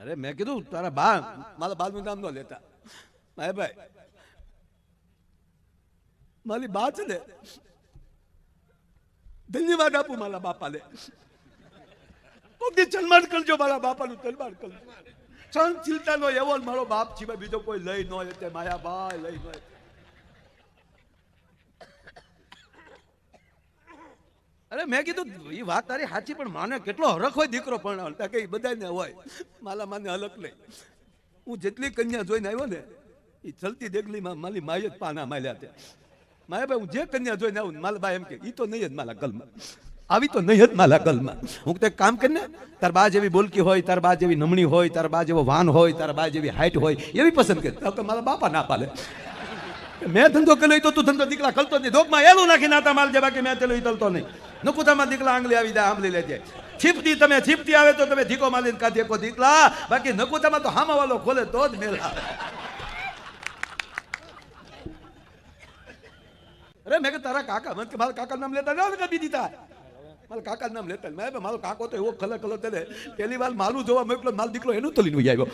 અરે મેં કીધું તારા બા મારા બાનું નામ ન લેતા ભાઈ મારી બા છે ને ધન્યવાદ આપું મારા બાપાને કોકની સન્માન કરજો મારા બાપાનું સન્માન કરજો સહનશીલતાનો એવો મારો બાપ સિવાય બીજો કોઈ લઈ ન એટલે માયા બાય લઈ ન અરે મેં કીધું એ વાત તારી સાચી પણ માને કેટલો હરખ હોય દીકરો પણ કે બધાને હોય માલા માને હલક નહીં હું જેટલી કન્યા જોઈને આવ્યો ને એ ચલતી દેગલીમાં મારી માય જ પાના માલ્યા ત્યાં માયા ભાઈ હું જે કન્યા જોઈને આવું મારા બા એમ કે એ તો નહીં જ મારા ગલમાં આવી તો નહીં જ મારા ગલમાં હું તો કામ કરીને તાર બા જેવી બોલકી હોય તાર બા જેવી નમણી હોય તાર બા જેવો વાન હોય તાર બા જેવી હાઈટ હોય એવી પસંદ કરે મારા બાપા ના પાલે મેં ધંધો કર્યો તો તું ધંધો દીકરા ખલતો નહીં ધોકમાં એલું નાખી નાતા માલ જે બાકી મેં ચલો તલતો નહીં નકુતામાં દીકલા આંગળી આવી જાય આંબલી લેજે છીપતી તમે છીપતી આવે તો તમે ધીકો માલીને કાઢી કો દીકલા બાકી નકુતામાં તો હામા વાળો ખોલે તો જ મેળ આવે અરે મેં કે તારા કાકા મને કે મારા કાકા નામ લેતા જાવ ને કદી દીધા મારા કાકા નામ લેતા મેં મારો કાકો તો એવો ખલે ખલો તેને પહેલી વાર માલું જોવા મોકલો માલ દીકલો એનું તલીને આવ્યો